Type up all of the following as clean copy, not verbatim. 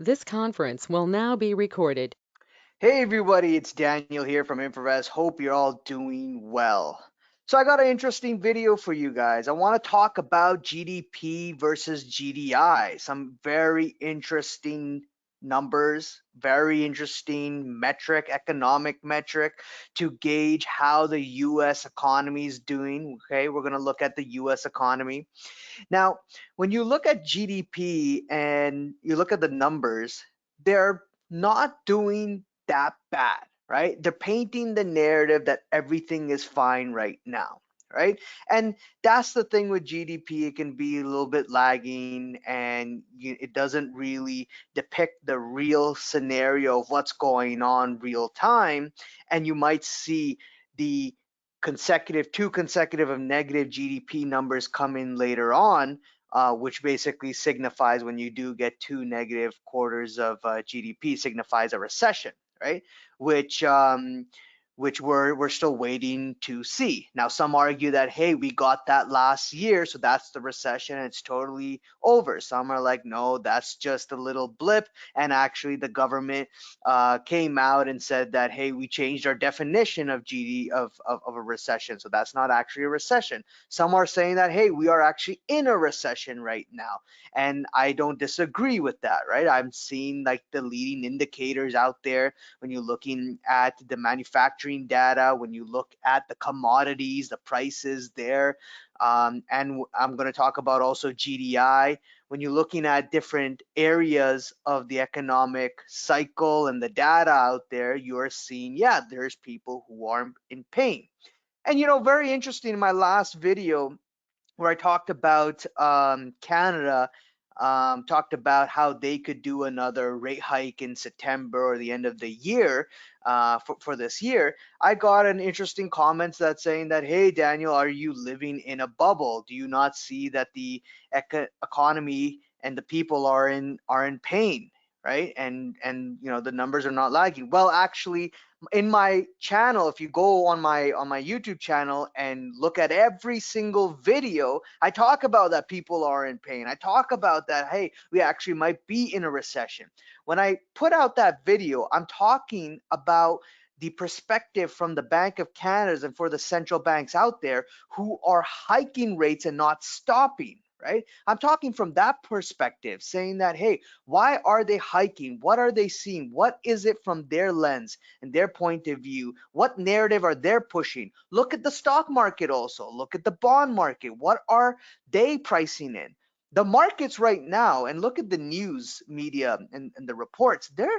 This conference will now be recorded. Hey everybody, it's Daniel here from Infravest. Hope you're all doing well. So I got an interesting video for you guys. I want to talk about GDP versus GDI. Some very interesting numbers, very interesting economic metric to gauge how the US economy is doing. Okay, we're going to look at the US economy. Now, when you look at GDP and you look at the numbers, they're not doing that bad, right? They're painting the narrative that everything is fine right now, right? And that's the thing with GDP, it can be a little bit lagging and it doesn't really depict the real scenario of what's going on real time. And you might see the two consecutive of negative GDP numbers come in later on, which basically signifies when you do get two negative quarters of GDP signifies a recession, right? Which which we're still waiting to see. Now, some argue that hey, we got that last year, so that's the recession, and it's totally over. Some are like, no, that's just a little blip, and actually the government came out and said that hey, we changed our definition of of a recession, so that's not actually a recession. Some are saying that, hey, we are actually in a recession right now. And I don't disagree with that, right? I'm seeing like the leading indicators out there when you're looking at the manufacturing data, when you look at the commodities, the prices there. And I'm going to talk about also GDI. When you're looking at different areas of the economic cycle and the data out there, you're seeing, yeah, there's people who are in pain. And very interesting in my last video where I talked about Canada, talked about how they could do another rate hike in September or the end of the year for this year. I got an interesting comments that saying that, hey, Daniel, are you living in a bubble? Do you not see that the economy and the people are in pain? Right, and the numbers are not lagging. Well, actually, in my channel, if you go on my YouTube channel and look at every single video, I talk about that people are in pain. I talk about that, hey, we actually might be in a recession. When I put out that video, I'm talking about the perspective from the Bank of Canada's and for the central banks out there who are hiking rates and not stopping, right? I'm talking from that perspective, saying that, hey, why are they hiking? What are they seeing? What is it from their lens and their point of view? What narrative are they pushing? Look at the stock market also. Look at the bond market. What are they pricing in? The markets right now, and look at the news media and the reports, they're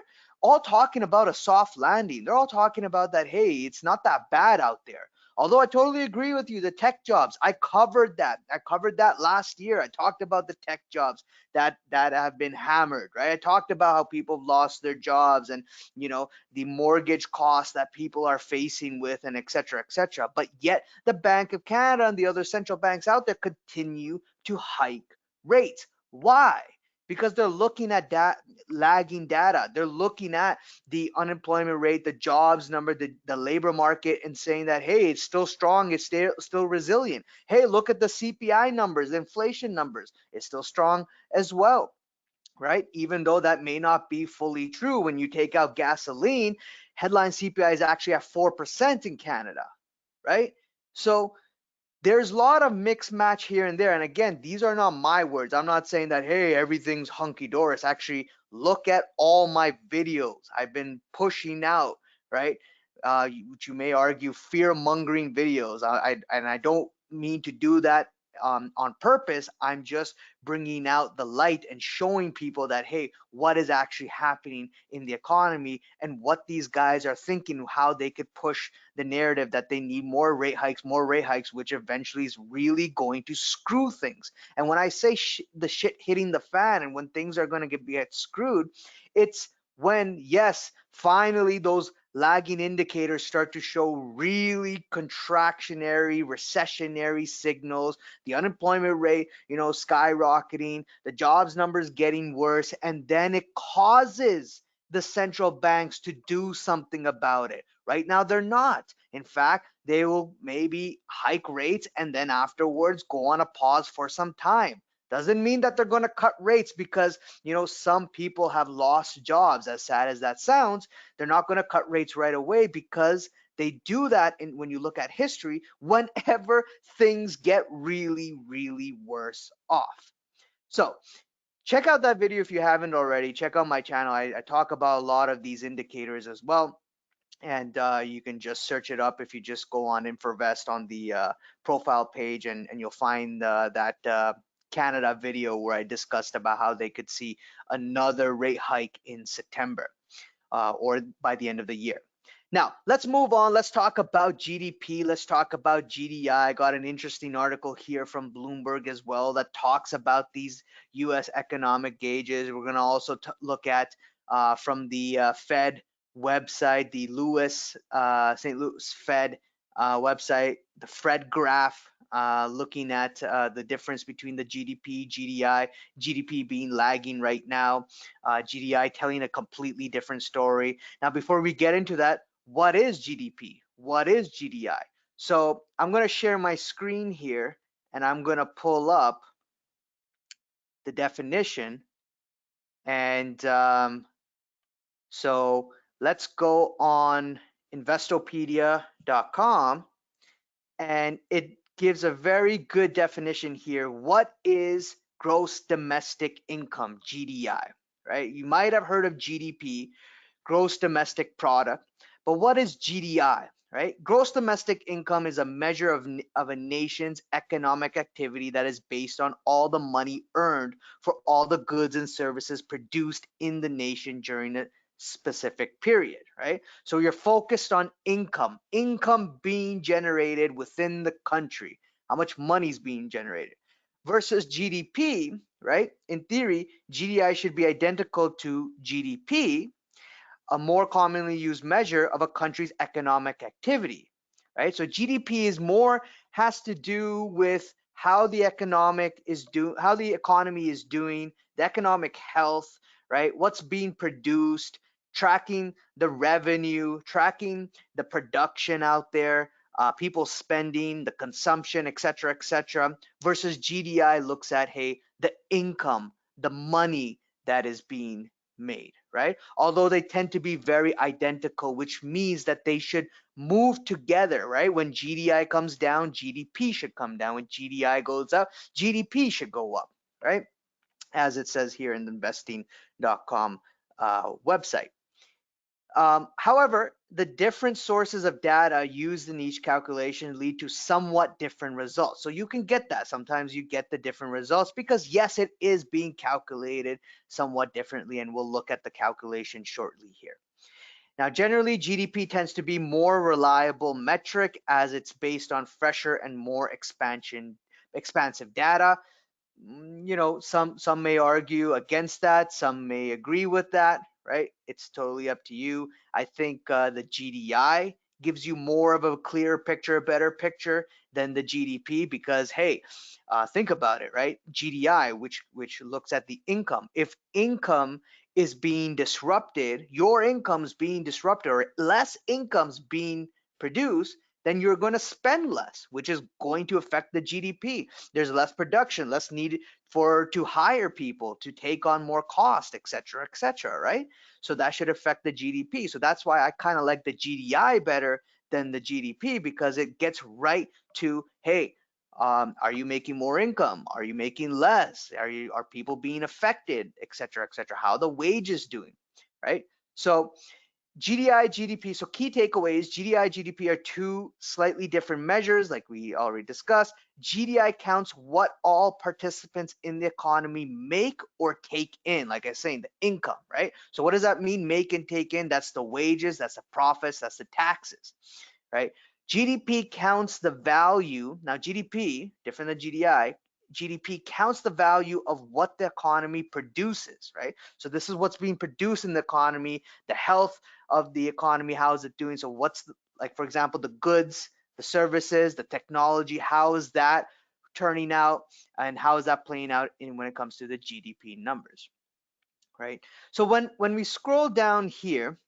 all talking about a soft landing. They're all talking about that, hey, it's not that bad out there. Although I totally agree with you, the tech jobs, I covered that. I covered that last year. I talked about the tech jobs that have been hammered, right? I talked about how people have lost their jobs and the mortgage costs that people are facing with, and et cetera, et cetera. But yet the Bank of Canada and the other central banks out there continue to hike rates. Why? Because they're looking at that lagging data. They're looking at the unemployment rate, the jobs number, the labor market, and saying that, hey, it's still strong, it's still resilient. Hey, look at the CPI numbers, the inflation numbers, it's still strong as well, right? Even though that may not be fully true, when you take out gasoline, headline CPI is actually at 4% in Canada, right? So there's a lot of mixed match here and there. And again, these are not my words. I'm not saying that, hey, everything's hunky dory. Actually, look at all my videos I've been pushing out, right? Which you may argue fear mongering videos. And I don't mean to do that on purpose. I'm just bringing out the light and showing people that, hey, what is actually happening in the economy and what these guys are thinking, how they could push the narrative that they need more rate hikes, which eventually is really going to screw things. And when I say the shit hitting the fan and when things are going to get screwed, it's when, yes, finally those lagging indicators start to show really contractionary, recessionary signals, the unemployment rate, skyrocketing, the jobs numbers getting worse, and then it causes the central banks to do something about it. Right now, they're not. In fact, they will maybe hike rates and then afterwards go on a pause for some time. Doesn't mean that they're going to cut rates because, some people have lost jobs. As sad as that sounds, they're not going to cut rates right away because they do that when you look at history, whenever things get really, really worse off. So check out that video if you haven't already. Check out my channel. I talk about a lot of these indicators as well. And you can just search it up if you just go on InforVest on the profile page, and you'll find that Canada video where I discussed about how they could see another rate hike in September or by the end of the year. Now, let's move on. Let's talk about GDP. Let's talk about GDI. I got an interesting article here from Bloomberg as well that talks about these US economic gauges. We're going to also look at from the Fed website, the St. Louis Fed website, the Fred graph, looking at the difference between the GDP, GDI, GDP being lagging right now, GDI telling a completely different story. Now, before we get into that, what is GDP? What is GDI? So I'm going to share my screen here, and I'm going to pull up the definition. And so let's go on investopedia.com, and it gives a very good definition here. What is gross domestic income, GDI, right? You might have heard of GDP, gross domestic product, but what is GDI, right? Gross domestic income is a measure of a nation's economic activity that is based on all the money earned for all the goods and services produced in the nation during a specific period, right? So you're focused on income being generated within the country, how much money is being generated, versus GDP, right? In theory, GDI should be identical to GDP, a more commonly used measure of a country's economic activity, right? So GDP has to do with how the how the economy is doing, the economic health, right? What's being produced, tracking the revenue, tracking the production out there, people spending, the consumption, et cetera, versus GDI looks at, hey, the income, the money that is being made, right? Although they tend to be very identical, which means that they should move together, right? When GDI comes down, GDP should come down. When GDI goes up, GDP should go up, right? As it says here in the investing.com website. However, the different sources of data used in each calculation lead to somewhat different results. So you can get that. Sometimes you get the different results because, yes, it is being calculated somewhat differently, and we'll look at the calculation shortly here. Now, generally, GDP tends to be more reliable metric as it's based on fresher and more expansive data. Some may argue against that, some may agree with that, right? It's totally up to you. I think the GDI gives you more of a clear picture, a better picture than the GDP because, hey, think about it, right? GDI, which looks at the income. If income is being disrupted, your income's being disrupted, or less income's being produced, then you're going to spend less, which is going to affect the GDP. There's less production, less need to hire people, to take on more cost, et cetera, right? So that should affect the GDP. So that's why I kind of like the GDI better than the GDP, because it gets right to, hey, are you making more income? Are you making less? Are people being affected, et cetera, et cetera? How the wages doing, right? So GDI, GDP, so key takeaways, GDI, GDP are two slightly different measures like we already discussed. GDI counts what all participants in the economy make or take in, like I was saying, the income, right? So what does that mean, make and take in? That's the wages, that's the profits, that's the taxes, right? GDP counts the value. Now GDP, different than GDI, GDP counts the value of what the economy produces, right? So this is what's being produced in the economy, the health of the economy, how is it doing? So like, for example, the goods, the services, the technology, how is that turning out, and how is that playing out when it comes to the GDP numbers, right? So when we scroll down here,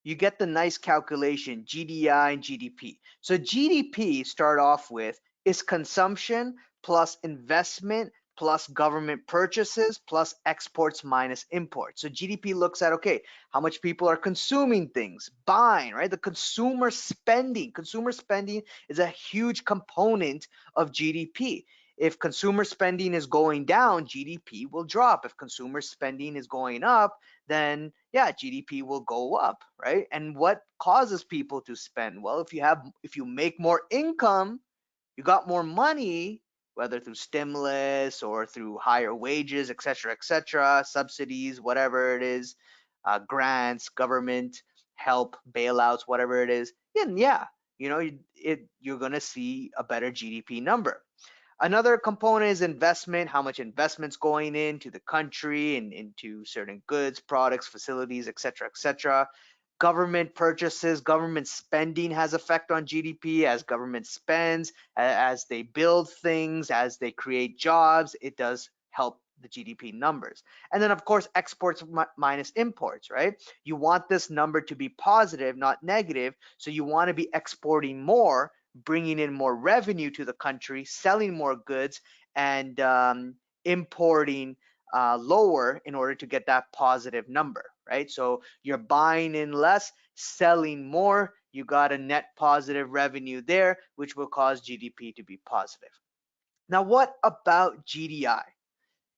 you get the nice calculation, GDI and GDP. So GDP, start off with, is consumption plus investment plus government purchases plus exports minus imports. So GDP looks at, okay, how much people are consuming things, buying, right? The consumer spending. Consumer spending is a huge component of GDP. If consumer spending is going down, GDP will drop. If consumer spending is going up, then yeah, GDP will go up, right? And what causes people to spend? Well, if you make more income, you got more money, whether through stimulus or through higher wages, et cetera, subsidies, whatever it is, grants, government help, bailouts, whatever it is, then yeah, you're gonna see a better GDP number. Another component is investment, how much investment's going into the country and into certain goods, products, facilities, et cetera. Government purchases, government spending has effect on GDP. As government spends, as they build things, as they create jobs, it does help the GDP numbers. And then of course exports minus imports, right? You want this number to be positive, not negative, so you want to be exporting more, bringing in more revenue to the country, selling more goods, and importing lower in order to get that positive number, right? So you're buying in less, selling more, you got a net positive revenue there, which will cause GDP to be positive. Now, what about GDI?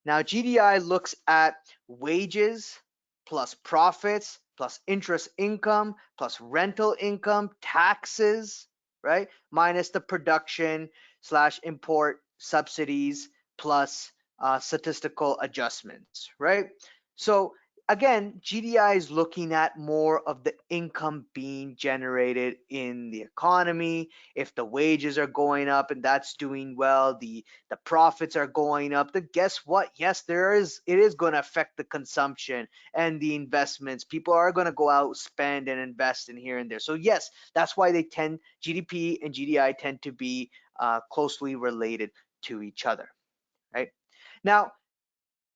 Now, GDI looks at wages plus profits plus interest income plus rental income, taxes, right? Minus the production slash import subsidies plus statistical adjustments, right? So again, GDI is looking at more of the income being generated in the economy. If the wages are going up and that's doing well, the profits are going up, then guess what? Yes, it is going to affect the consumption and the investments. People are going to go out, spend and invest in here and there. So yes, that's why GDP and GDI tend to be closely related to each other, right? Now,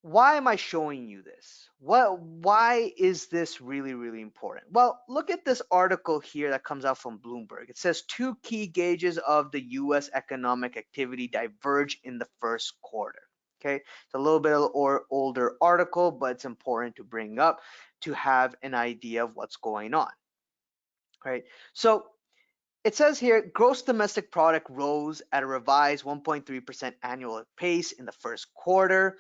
why am I showing you this? Why is this really, really important? Well, look at this article here that comes out from Bloomberg. It says two key gauges of the US economic activity diverge in the first quarter. Okay, it's a little bit or older article, but it's important to bring up to have an idea of what's going on. Right. So it says here gross domestic product rose at a revised 1.3% annual pace in the first quarter,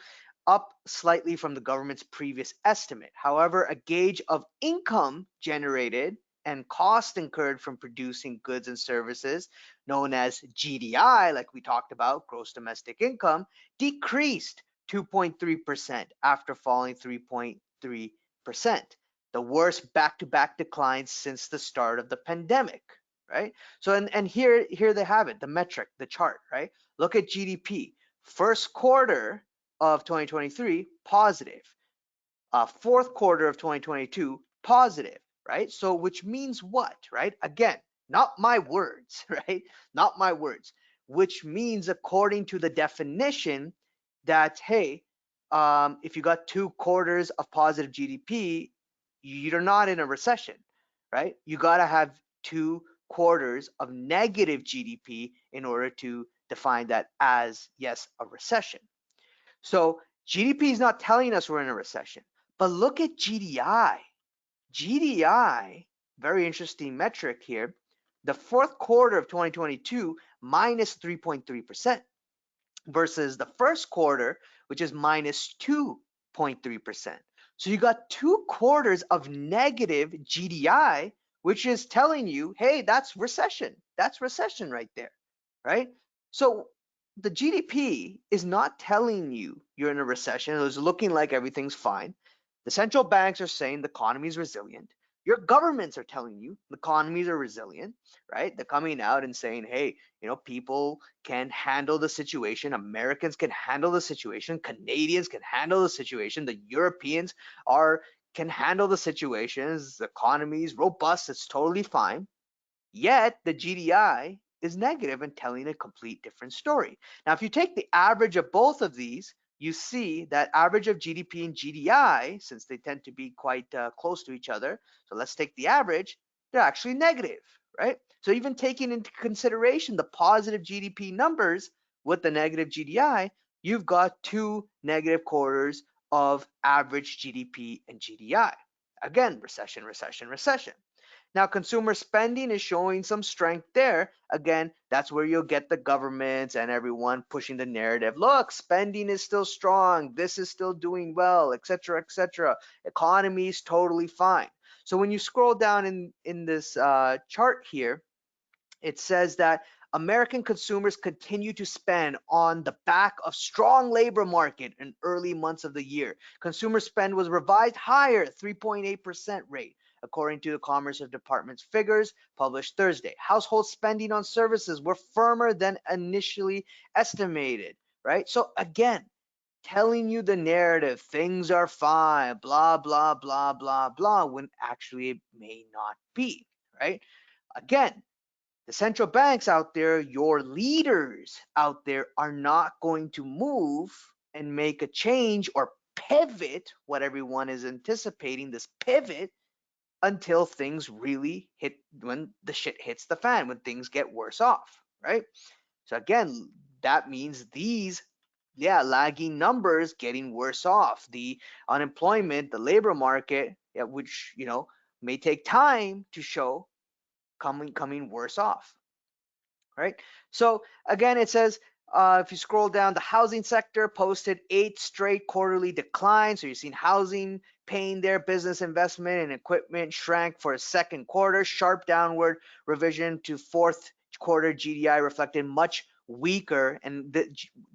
up slightly from the government's previous estimate. However, a gauge of income generated and cost incurred from producing goods and services, known as GDI, like we talked about, gross domestic income, decreased 2.3% after falling 3.3%, the worst back-to-back declines since the start of the pandemic, right? So and here they have it, the metric, the chart, right? Look at GDP. First quarter of 2023 positive. Fourth quarter of 2022 positive, right? So which means what, right? Again, not my words, right? Not my words. Which means according to the definition that hey, if you got 2 quarters of positive GDP, you're not in a recession, right? You got to have 2 quarters of negative GDP in order to define that as, yes, a recession. So GDP is not telling us we're in a recession, but look at GDI. GDI, very interesting metric here. The fourth quarter of 2022, minus 3.3%, versus the first quarter, which is minus 2.3%. So you got 2 quarters of negative GDI, which is telling you, hey, that's recession. That's recession right there, right? So the GDP is not telling you you're in a recession. It was looking like everything's fine. The central banks are saying the economy is resilient. Your governments are telling you the economies are resilient, right? They're coming out and saying, hey, people can handle the situation. Americans can handle the situation. Canadians can handle the situation. The Europeans can handle the situations. The economy is robust. It's totally fine. Yet the GDI is negative and telling a complete different story. Now, if you take the average of both of these, you see that average of GDP and GDI, since they tend to be quite close to each other, so let's take the average, they're actually negative, right? So even taking into consideration the positive GDP numbers with the negative GDI, you've got 2 negative quarters of average GDP and GDI. Again, recession, recession, recession. Now, consumer spending is showing some strength there. Again, that's where you'll get the governments and everyone pushing the narrative. Look, spending is still strong. This is still doing well, etc., etc. Economy is totally fine. So when you scroll down in this chart here, it says that American consumers continue to spend on the back of strong labor market in early months of the year. Consumer spend was revised higher, 3.8% rate, according to the Commerce Department's figures published Thursday. Household spending on services were firmer than initially estimated, right? So again, telling you the narrative, things are fine, blah, blah, blah, blah, blah, when actually it may not be, right? Again, the central banks out there, your leaders out there, are not going to move and make a change or pivot what everyone is anticipating, this pivot, until things really hit, when the shit hits the fan, when things get worse off, right? So again, that means these, yeah, lagging numbers getting worse off. The unemployment, the labor market, yeah, which, may take time to show, coming worse off, right? So again, it says, if you scroll down, the housing sector posted 8 straight quarterly declines. So you've seen housing paying their business investment and equipment shrank for a second quarter. Sharp downward revision to fourth quarter GDI reflected much weaker, and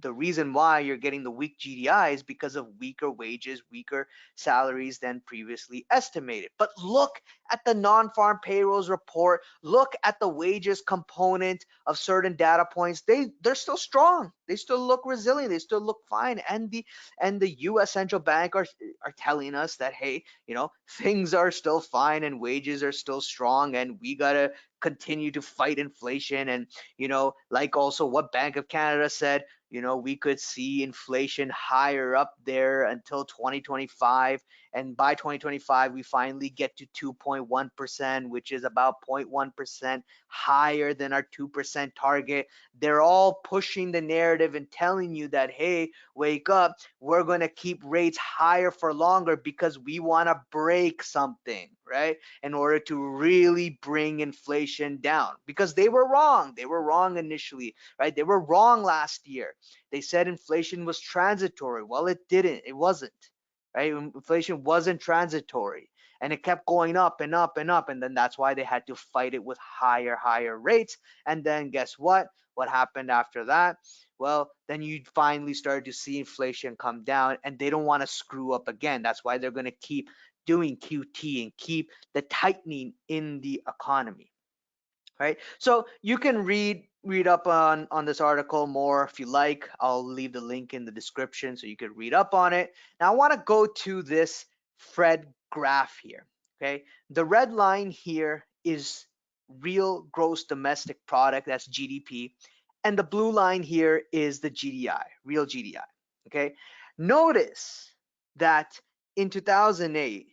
the reason why you're getting the weak GDI is because of weaker wages, weaker salaries than previously estimated. But look at the non-farm payrolls report, look at the wages component of certain data points. They're still strong, they still look resilient, they still look fine. And the US central bank are telling us that, hey, things are still fine and wages are still strong, and we gotta continue to fight inflation. And like also what Bank of Canada said, we could see inflation higher up there until 2025, and by 2025 we finally get to 2.1%, which is about 0.1% higher than our 2% target. They're all pushing the narrative and telling you that, hey, wake up, we're going to keep rates higher for longer because we want to break something, right, in order to really bring inflation down. Because they were wrong initially, right? They were wrong last year. They said inflation was transitory. Well, it wasn't, right? Inflation wasn't transitory, and it kept going up and up and up. And then that's why they had to fight it with higher rates. And then guess what happened after that? Well, then you finally started to see inflation come down, and they don't want to screw up again. That's why they're going to keep doing QT and keep the tightening in the economy, right? So you can read up on this article more if you like. I'll leave the link in the description so you can read up on it. Now I want to go to this Fred graph here. Okay, the red line here is real gross domestic product, that's GDP, and the blue line here is the GDI, real GDI. Okay, notice that in 2008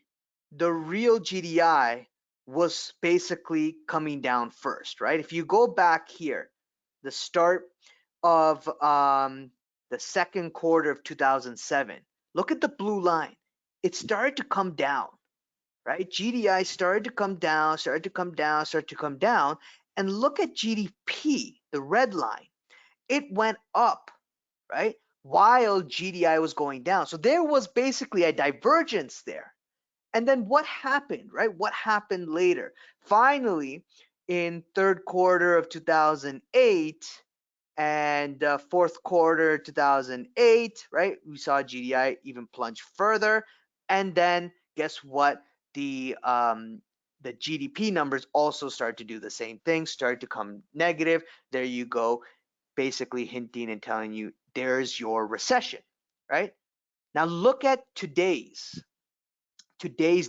the real GDI was basically coming down first, right? If you go back here, the start of the second quarter of 2007, look at the blue line. It started to come down, right? GDI started to come down, started to come down, started to come down. And look at GDP, the red line. It went up, right? While GDI was going down. So there was basically a divergence there. And then what happened, right? What happened later? Finally, in third quarter of 2008 and fourth quarter 2008, right? We saw GDI even plunge further. And then guess what? The GDP numbers also start to do the same thing, start to come negative. There you go, basically hinting and telling you there's your recession, right? Now look at today's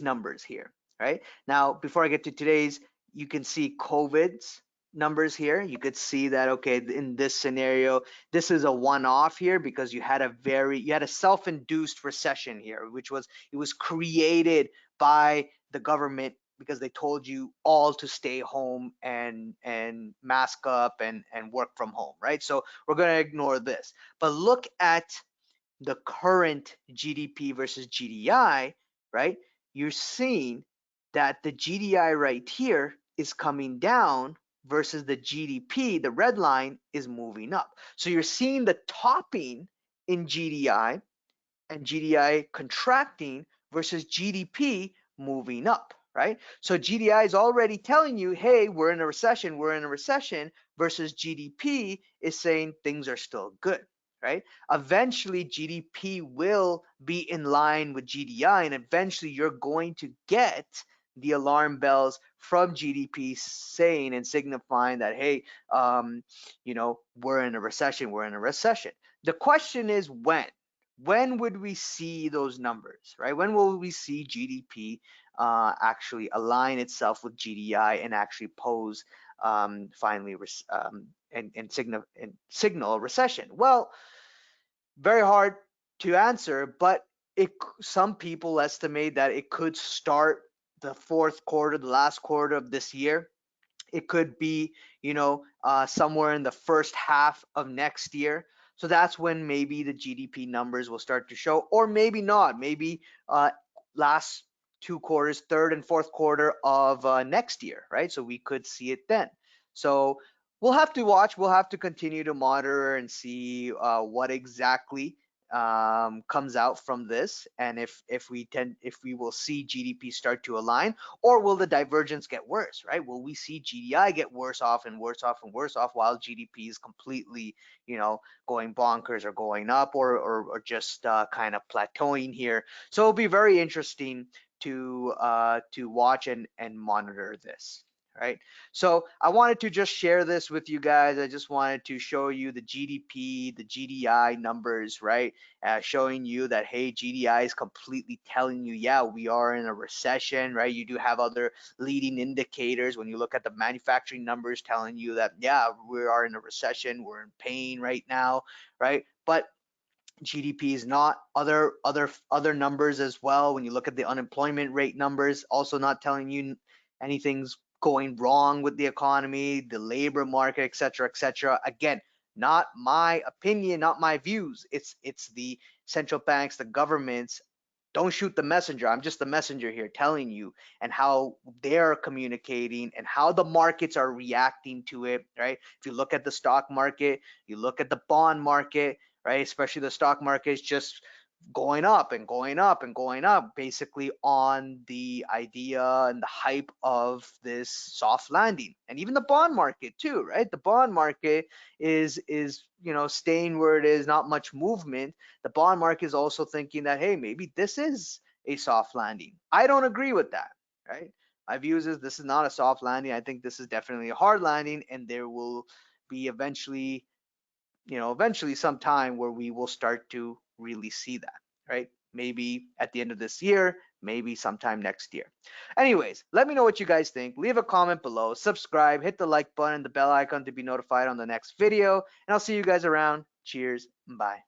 numbers here, right? Now, before I get to today's, you can see COVID's numbers here. You could see that, okay, in this scenario, this is a one-off here because you had a self-induced recession here, it was created by the government, because they told you all to stay home and mask up and work from home, right? So we're going to ignore this. But look at the current GDP versus GDI, right? You're seeing that the GDI right here is coming down versus the GDP, the red line, is moving up. So you're seeing the topping in GDI and GDI contracting versus GDP moving up, right? So GDI is already telling you, hey, we're in a recession, versus GDP is saying things are still good, right? Eventually, GDP will be in line with GDI, and eventually you're going to get the alarm bells from GDP saying and signifying that, hey, we're in a recession, The question is when? When would we see those numbers, right? When will we see GDP actually align itself with GDI and actually pose finally and signal a recession? Well, very hard to answer, but some people estimate that it could start the fourth quarter, the last quarter of this year. It could be, somewhere in the first half of next year. So that's when maybe the GDP numbers will start to show, or maybe not. Maybe last two quarters, third and fourth quarter of next year, right? So we could see it then. So we'll have to watch. We'll have to continue to monitor and see what exactly comes out from this, and if we will see GDP start to align, or will the divergence get worse, right? Will we see GDI get worse off and worse off and worse off while GDP is completely, going bonkers or going up, or just kind of plateauing here? So it'll be very interesting to watch and monitor this. Right. So I wanted to just share this with you guys. I just wanted to show you the GDP, the GDI numbers, right? Showing you that, hey, GDI is completely telling you, yeah, we are in a recession, right? You do have other leading indicators when you look at the manufacturing numbers telling you that, yeah, we are in a recession, we're in pain right now, right? But GDP is not. Other numbers as well. When you look at the unemployment rate numbers, also not telling you anything's going wrong with the economy, the labor market, etc., etc. Again, not my opinion, not my views. It's the central banks, the governments. Don't shoot the messenger. I'm just the messenger here telling you and how they're communicating and how the markets are reacting to it, right? If you look at the stock market, you look at the bond market, right? Especially the stock market is just going up and going up and going up, basically on the idea and the hype of this soft landing. And even the bond market too, right? The bond market is staying where it is, not much movement. The bond market is also thinking that, hey, maybe this is a soft landing. I don't agree with that, right? My views is this is not a soft landing. I think this is definitely a hard landing, and there will be eventually some time where we will start to really see that, right? Maybe at the end of this year, maybe sometime next year. Anyways, let me know what you guys think. Leave a comment below, subscribe, hit the like button, the bell icon to be notified on the next video, and I'll see you guys around. Cheers, bye.